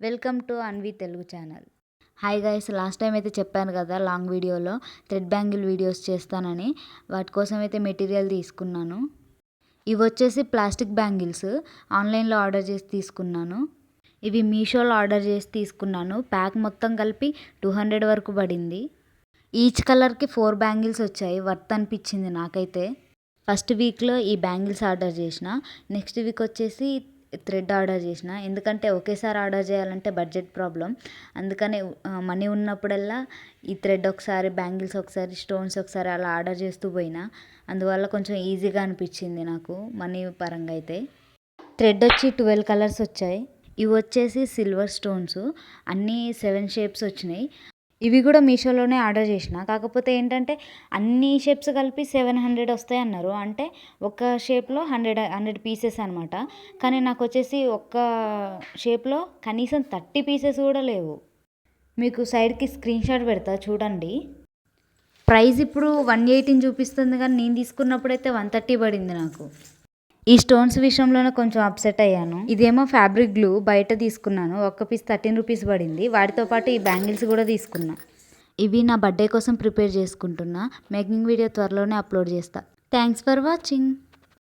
Welcome to Anvi Telugu channel. Hi guys, last time అయితే చెప్పాను కదా లాంగ్ వీడియోలో థ్రెడ్ బ్యాంగిల్ వీడియోస్ చేస్తానని. వాటి కోసం అయితే మెటీరియల్ తీసుకున్నాను. ఇవి వచ్చేసి ప్లాస్టిక్ బ్యాంగిల్స్ ఆన్లైన్లో ఆర్డర్ చేసి తీసుకున్నాను. ఇవి మీషోలో ఆర్డర్ చేసి తీసుకున్నాను. ప్యాక్ మొత్తం కలిపి 200 వరకు పడింది. ఈచ్ కలర్కి 4 బ్యాంగిల్స్ వచ్చాయి. వర్త్ అనిపించింది నాకైతే. ఫస్ట్ వీక్లో ఈ బ్యాంగిల్స్ ఆర్డర్ చేసిన, నెక్స్ట్ వీక్ వచ్చేసి థ్రెడ్ ఆర్డర్ చేసిన. ఎందుకంటే ఒకేసారి ఆర్డర్ చేయాలంటే బడ్జెట్ ప్రాబ్లం. అందుకనే మనీ ఉన్నప్పుడల్లా ఈ థ్రెడ్ ఒకసారి, బ్యాంగిల్స్ ఒకసారి, స్టోన్స్ ఒకసారి అలా ఆర్డర్ చేస్తూ పోయినా. అందువల్ల కొంచెం ఈజీగా అనిపించింది నాకు మనీ పరంగా అయితే. థ్రెడ్ వచ్చి 12 కలర్స్ వచ్చాయి. ఇవి వచ్చేసి సిల్వర్ స్టోన్స్, అన్నీ 7 షేప్స్ వచ్చినాయి. ఇవి కూడా మీషోలోనే ఆర్డర్ చేసిన. కాకపోతే ఏంటంటే అన్ని షేప్స్ కలిపి 700 వస్తాయి అన్నారు. అంటే ఒక షేప్లో 100 పీసెస్ అనమాట. కానీ నాకు వచ్చేసి ఒక్క షేప్లో కనీసం 30 పీసెస్ కూడా లేవు. మీకు సైడ్కి స్క్రీన్ షాట్ పెడతా చూడండి. ప్రైస్ ఇప్పుడు 180 చూపిస్తుంది, కానీ నేను తీసుకున్నప్పుడైతే 130 పడింది నాకు. ఈ స్టోన్స్ విషయంలోనే కొంచెం అప్సెట్ అయ్యాను. ఇదేమో ఫ్యాబ్రిక్ గ్లూ బయట తీసుకున్నాను. ఒక్క పీస్ 13 రూపీస్ పడింది. వాటితో పాటు ఈ బ్యాంగిల్స్ కూడా తీసుకున్నా. ఇవి నా బర్త్డే కోసం ప్రిపేర్ చేసుకుంటున్నా. మేకింగ్ వీడియో త్వరలోనే అప్లోడ్ చేస్తా. Thanks for watching.